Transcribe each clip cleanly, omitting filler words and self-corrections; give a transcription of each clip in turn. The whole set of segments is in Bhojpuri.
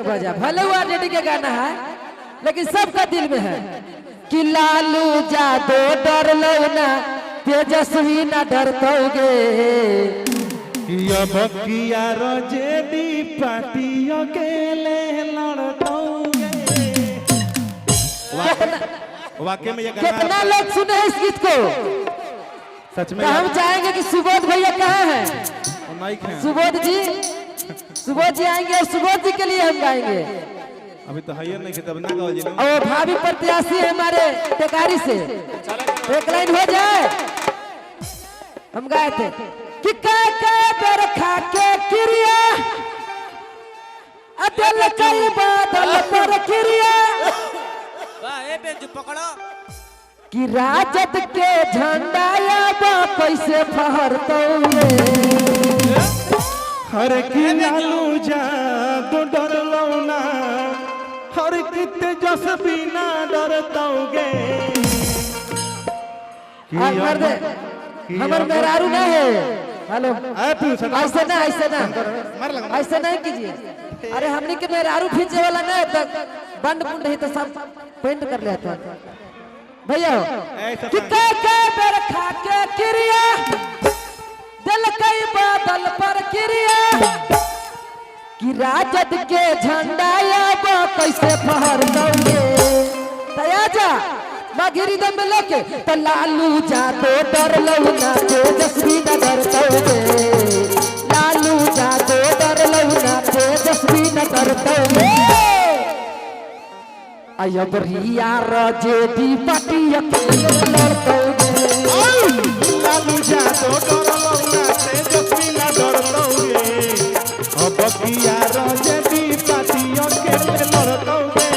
बजा, भले वो आरजेडी के गाना है लेकिन सबका दिल में है कि लालू जादो डर लो ना तेजस्वी ना डरतोगे अब किया जेडी पार्टी अकेले लड़तोगे। वाकई में ये गाना कितना लोग सुने इस गीत को? सच में हम चाहेंगे कि सुबोध भैया कहाँ हैं? सुबोध जी आएंगे और सुबोध जी के लिए हम गाएंगे। अभी तो हायर नहीं तब ना गाओ जी। और भाभी प्रत्याशी है हमारे टेकारी से, एक लाइन हो जाए। हम गाए थे कि बेर खा के क्रिया अदल कई बादल पर क्रिया पकड़ो कि राजद के झंडा कैसे फहरतोगे हर की लालू जादू डर लो ना हर की तेजस्वी ना डरतोगे। हमार मेहरारू ना है। हेलो ऐसे ना ऐसे नहीं कीजिए। अरे हमने के मेहरारू खींचे वाला ना तक बंद बुंद नहीं तो सब पेंट कर लेता भैया कि बेर खा के क्रिया दिल कई बादल पर क्रिया कि राजद के झंडा कैसे फहरतोगे तयाजा मागिरी दम में लेके तो लालू जादो डर लो ना तेजस्वी न डरतोगे लालू जादो डर लो ना तेजस्वी न डरतोगे अयबरिया जेडी पार्टी अकेले लड़तोगे लालू जादू डर लो ना तेजस्वी ना डरतोगे अब किया जेडी पार्टी अकेले लड़तोगे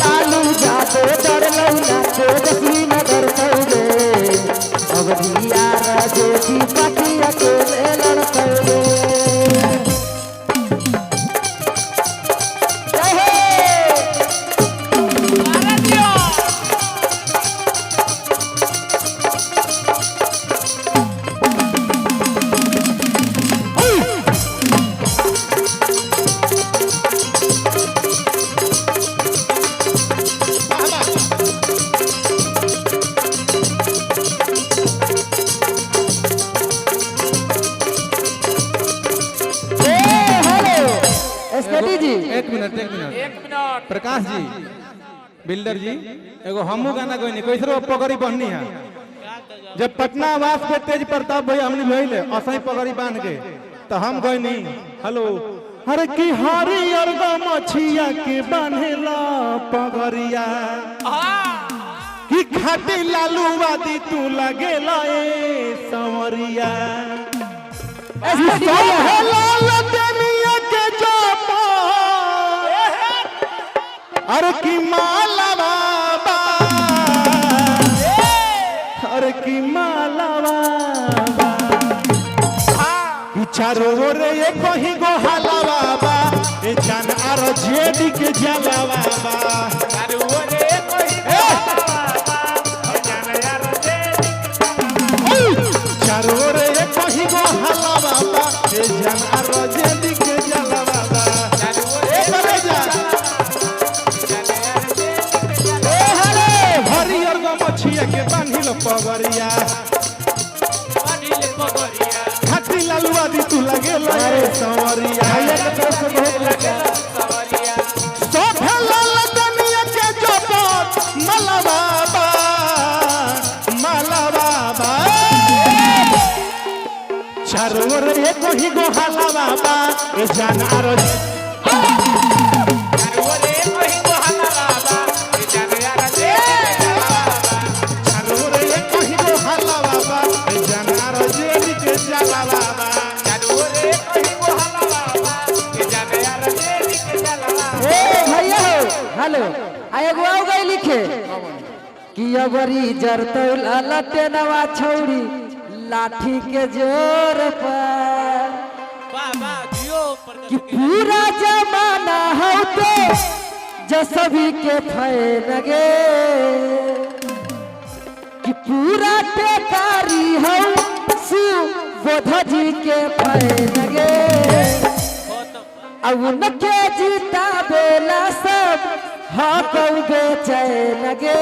लालू जादो डर लो ना तेजस्वी न डरतोगे अवधिया जेडी पार्टी अकेले लड़तोगे। एक मिनट प्रकाश जी बिल्डर जी एगो हमू गाना कोई नहीं कैसरो पगड़ी बहनी है जब पटना आवास पे तेज प्रताप भाई हमने भइले असई पगड़ी बांध के तो हम गए नहीं हेलो अरे की हरियर मछिया के बांधेला पगड़िया की खाटी लालू वादी तू लगेला ए संवरिया अरे की माला बाबा अरे की माला बाबा चारों ओर ये कहीं गो हाला बाबा ए जान आर जेडी के जाला बाबा चारों ओर ये कहीं गो चारों ओर ये कहीं गो हाला बाबा ए जान आर जेडी के जाला बाबा चारों ओर ये करे जा मछिया के बांधिल पगड़िया खाटी लालुआ दी तू लगे लगे संवरिया सोफे लाल दुनिया के जोपत माला बाबा चारों ओर एक ही गो हाला बाबा ए जान आरो हेलो एगो गई लिखे कि अबरी जरतौल लटेनवा छौड़ी लाठी के जोर पर कि पूरा जमाना हो तो जसवी के फैन गे कि पूरा टेकारी हो सुबोध जी के फैन गे अब उनके जीता हाँ कऊ बेचैन गे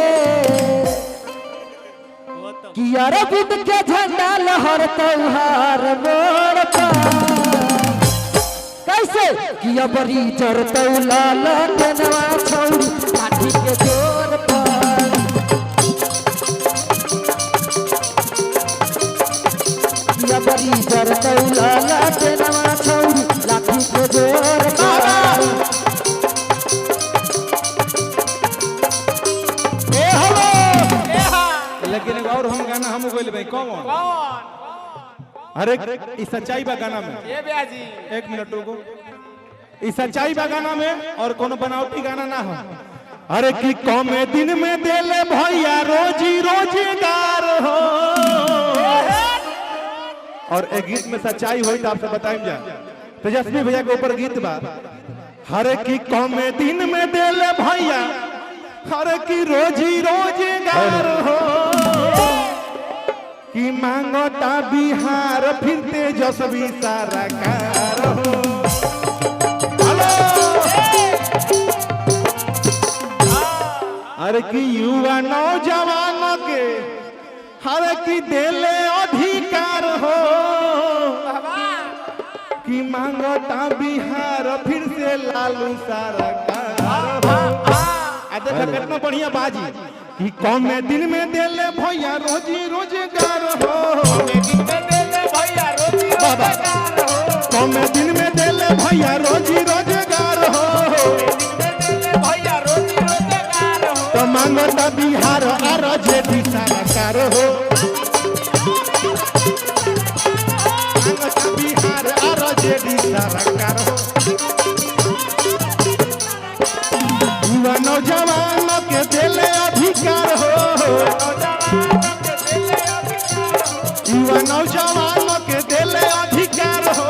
कि अरविंद के झंडा लहर तोहार मोड़ पर कैसे कि अबरी चढ़तौ लाल टेनवा छौरी लाठी के जोर पर कि अबरी चढ़तौ लाल टेनवा छौरी लाठी के जोर पर लेकिन एक और हम गाना हम बोल भाई कौन अरे इस सच्चाई बा गाना में ये ब्याजी 1 मिनट रुको इस सच्चाई बा गाना में और कोनो बनावटी गाना ना हो अरे कि कौमे दिन में देले भैया रोजी रोजगार हो और एक गीत में सच्चाई होई तो आपसे बताइम जा तेजस्वी भैया के ऊपर गीत बा हरे कि कौमे दिन में देले भैया हरे कि रोजी रोजगार हो कि मांगता बिहार फिर तेजस्वी सरकार हो हेलो अरे कि युवा नौजवान के हरे कि देले अधिकार हो कि मांगता बिहार फिर से लालू सरकार हो देखो कितना बढ़िया बाजी कि कौन दिन में देले भैया रोजी रोजगार हो कौन दिन में देले भैया रोजी रोजगार हो तो मांगता बिहार और जेडी सरकार हो मांगता बिहार और जेडी सरकार हो युवा नौजवान के देले अधिकार हो युवा नौजवान के देले अधिकार हो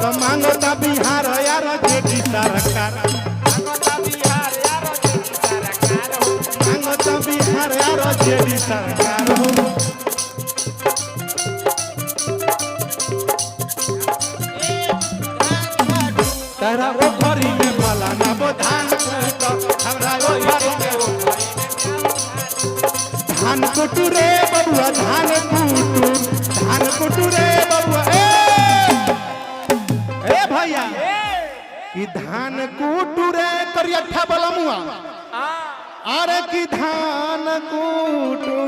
तो मांगता बिहार यार जेडी सरकार मांगता बिहार यार जेडी सरकार हो तारा वो घरी में भला ना वो धान कूटो हमरा वो घरी में वो धान कुटू रे बबुआ धान कुटू रे बबुआ ए भैया कि धान कुटू रे करियठा बलमुआ अरे कि धान कुटू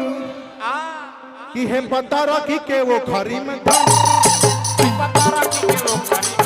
कि हे पता रखी के वो घरी में पता रखी के वो घरी